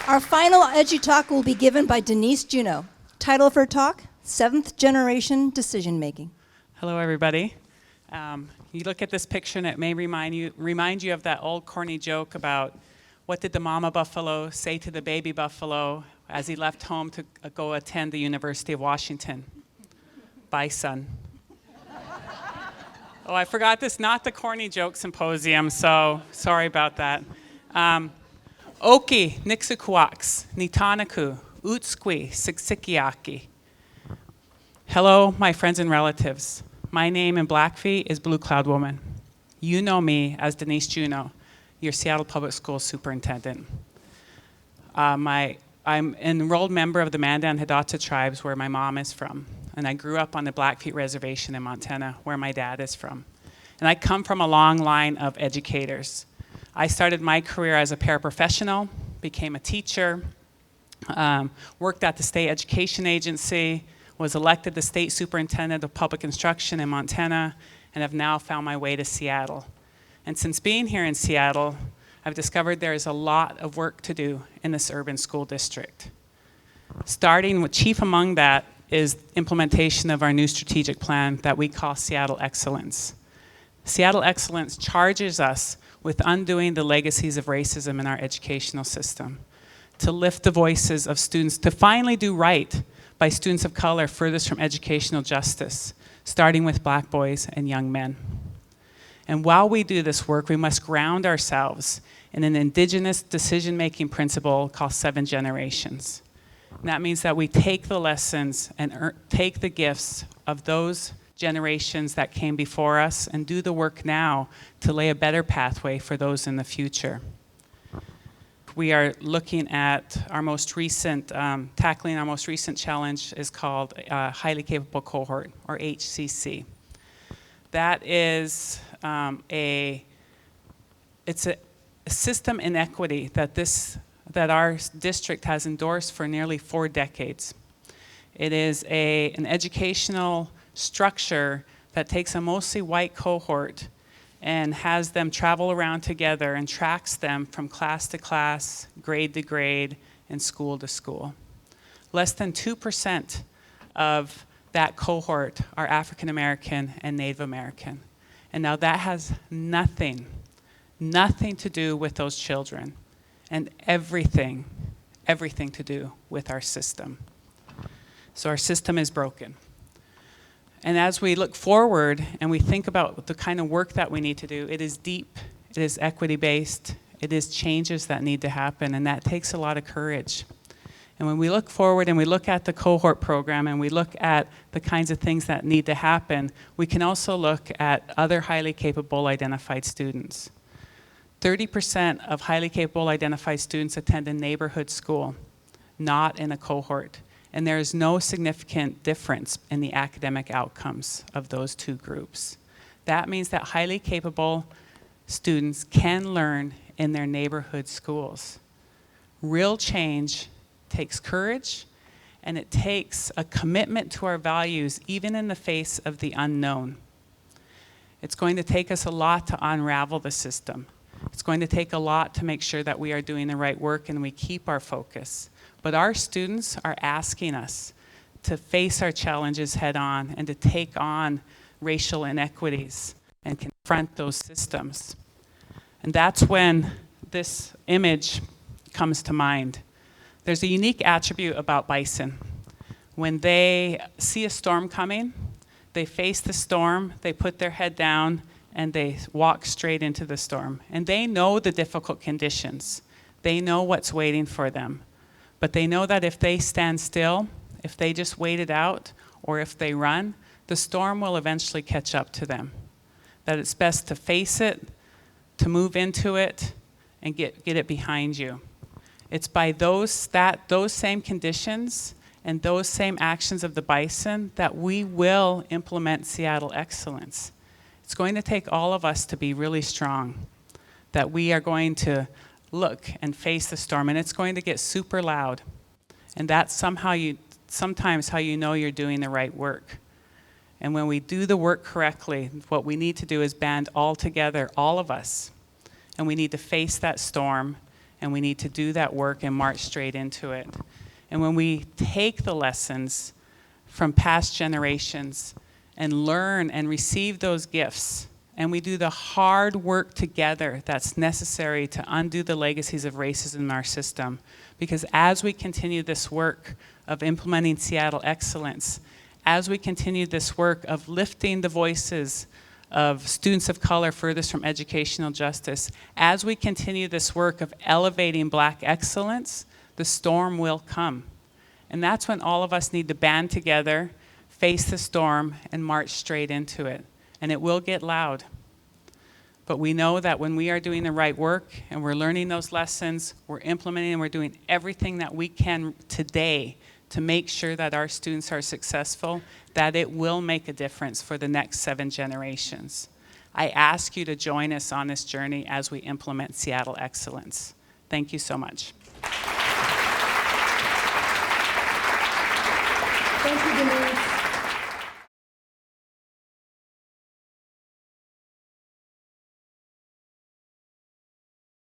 Our final EduTalk will be given by Denise Juneau. Title of her talk, Seventh Generation Decision Making. Hello, everybody. You look at this picture and it may remind you of that old corny joke about what did the mama buffalo say to the baby buffalo as he left home to go attend the University of Washington? Bye, son. Oh, I forgot this, not the corny joke symposium, so sorry about that. Oki, Nixuquax, Nitanaku, Utskwi, Siksikiaki. Hello, my friends and relatives. My name in Blackfeet is Blue Cloud Woman. You know me as Denise Juneau, your Seattle Public Schools superintendent. I'm an enrolled member of the Mandan Hidatsa tribes where my mom is from. And I grew up on the Blackfeet Reservation in Montana where my dad is from. And I come from a long line of educators. I started my career as a paraprofessional, became a teacher, worked at the State Education Agency, was elected the State Superintendent of Public Instruction in Montana, and have now found my way to Seattle. And since being here in Seattle, I've discovered there is a lot of work to do in this urban school district. Starting with chief among that is implementation of our new strategic plan that we call Seattle Excellence. Seattle Excellence charges us with undoing the legacies of racism in our educational system, to lift the voices of students, to finally do right by students of color furthest from educational justice, starting with Black boys and young men. And while we do this work, we must ground ourselves in an indigenous decision-making principle called 7 generations. And that means that we take the lessons and take the gifts of those generations that came before us and do the work now to lay a better pathway for those in the future. We are looking at our most recent, tackling our most recent challenge is called Highly Capable Cohort, or HCC. That is it's a system inequity that our district has endorsed for nearly 4 decades. It is an educational structure that takes a mostly white cohort and has them travel around together and tracks them from class to class, grade to grade, and school to school. Less than 2% of that cohort are African American and Native American. And now that has nothing to do with those children, and everything to do with our system. So our system is broken. And as we look forward and we think about the kind of work that we need to do, it is deep, it is equity-based, it is changes that need to happen, and that takes a lot of courage. And when we look forward and we look at the cohort program and we look at the kinds of things that need to happen, we can also look at other highly capable identified students. 30% of highly capable identified students attend a neighborhood school, not in a cohort. And there is no significant difference in the academic outcomes of those two groups. That means that highly capable students can learn in their neighborhood schools. Real change takes courage, and it takes a commitment to our values, even in the face of the unknown. It's going to take us a lot to unravel the system. It's going to take a lot to make sure that we are doing the right work and we keep our focus. But our students are asking us to face our challenges head on and to take on racial inequities and confront those systems. And that's when this image comes to mind. There's a unique attribute about bison. When they see a storm coming, they face the storm, they put their head down, and they walk straight into the storm. And they know the difficult conditions. They know what's waiting for them. But they know that if they stand still, if they just wait it out, or if they run, the storm will eventually catch up to them. That it's best to face it, to move into it, and get it behind you. It's by those same conditions and those same actions of the bison that we will implement Seattle Excellence. It's going to take all of us to be really strong, that we are going to look and face the storm, and it's going to get super loud. And that's sometimes how you know you're doing the right work. And when we do the work correctly, what we need to do is band all together, all of us, and we need to face that storm, And we need to do that work and march straight into it. And when we take the lessons from past generations and learn and receive those gifts, and we do the hard work together that's necessary to undo the legacies of racism in our system. Because as we continue this work of implementing Seattle excellence, as we continue this work of lifting the voices of students of color furthest from educational justice, as we continue this work of elevating Black excellence, the storm will come. And that's when all of us need to band together, face the storm, and march straight into it. And it will get loud. But we know that when we are doing the right work and we're learning those lessons, we're implementing and we're doing everything that we can today to make sure that our students are successful, that it will make a difference for the next 7 generations. I ask you to join us on this journey as we implement Seattle excellence. Thank you so much. Thank you, Denise.